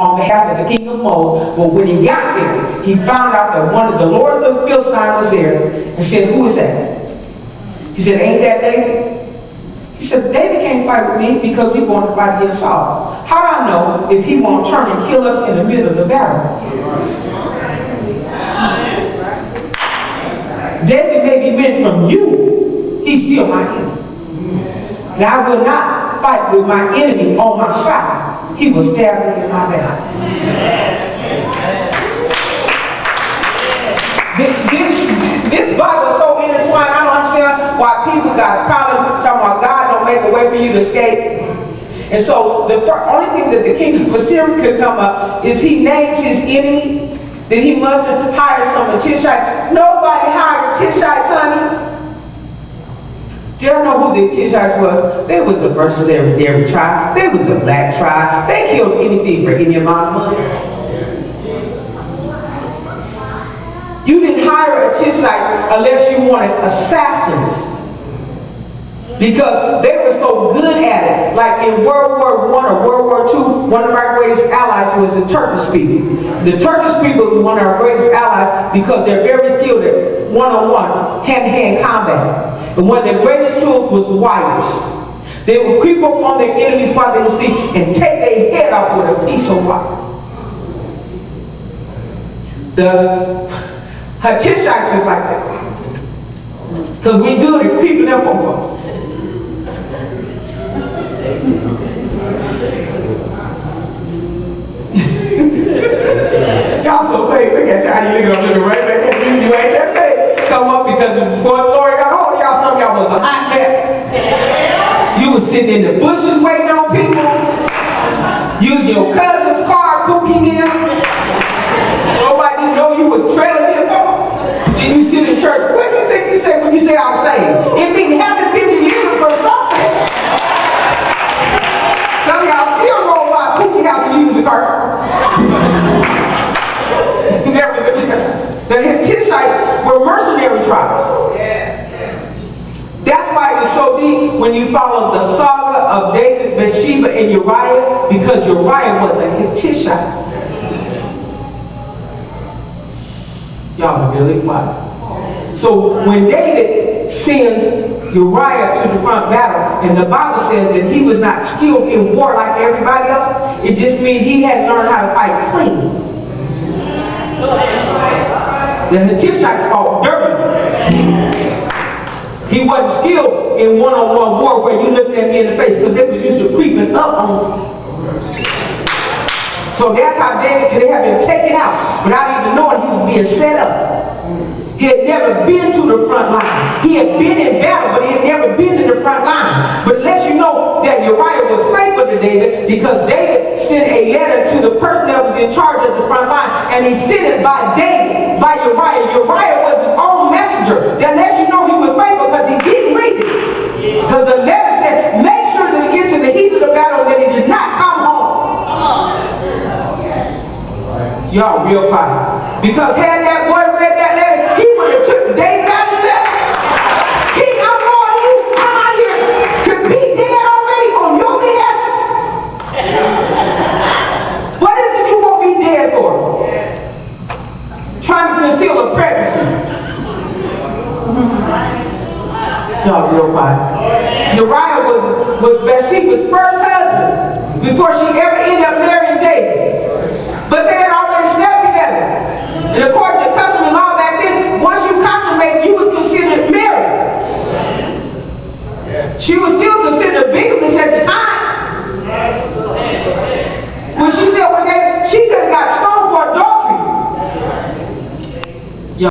on behalf of the king of Moab. But when he got there, he found out that one of the lords of the Philistines was there and said, "Who is that?" He said, "Ain't that David?" He said, "David can't fight with me because we're going to fight against Saul. How do I know if he won't turn and kill us in the middle of the battle?" David may be meant from you, he's still my enemy. And I will not fight with my enemy on my side. He will stab me in my back. This Bible is so intertwined, I don't understand why people got a problem talking about God don't make a way for you to escape. And so the only thing that the king of Assyria could come up is he names his enemy, that he must hire some Tishites. Nobody hired Tishites, honey. Do y'all know who the Tishites were? They was a versus every tribe. They was a black tribe. They killed anything for any amount of money. You didn't hire a Tishite unless you wanted assassins. Because they were so good at it. Like in World War I or World War II, one of our greatest allies was the Turkish people. The Turkish people were one of our greatest allies because they're very skilled at one-on-one, hand-to-hand combat. And one of their greatest tools was wires. They would creep up on their enemies while they were asleep and take their head off with a piece of wire. The Hittites was like that. Because we good at creeping up on folks. Y'all so safe. Look at y'all. You looking right back at you. You ain't that safe. Come up because before the Lord got hold of y'all, some of y'all was a hot mess. You was sitting in the bushes waiting on people. Using your cousin's car, cooking him. Nobody didn't know you was trailing him. Then you sit in church. What do you think you say when you say I'm saved? It means haven't been delivered from something. Some of y'all still roll by cooking out to use the car. The Hittites were mercenary tribes. That's why it's so deep when you follow the saga of David, Bathsheba, and Uriah, because Uriah was a Hittite. Y'all are really quiet. So when David sends Uriah to the front battle, and the Bible says that he was not skilled in war like everybody else, it just means he hadn't learned how to fight clean. The Hittites fought dirty. He wasn't skilled in one-on-one war where you looked at me in the face because they was used to creeping up on him. So that's how David could have been taken out without even knowing he was being set up. He had never been to the front line. He had been in battle, but he had never been in the front line. But it lets you know that Uriah was faithful to David because David sent a letter to the person that was in charge of the front line, and he sent it by David, by Uriah. Uriah was his own messenger. That lets you know he was faithful because he didn't read it. Because the letter said, make sure that he gets in the heat of the battle and that he does not come home. Y'all real quiet. Because had that boy read that letter, he would have took David out and said, King, I'm going to you. I'm out here to be dead already on your behalf. What is it you want me dead for? Trying to conceal a pregnancy. Y'all real quiet. Uriah was Bathsheba's first husband before she ever ended up marrying David. But they had already slept together. And according to custom and law back then, once you consummated, you was considered married. She was still considered bigamous at the time.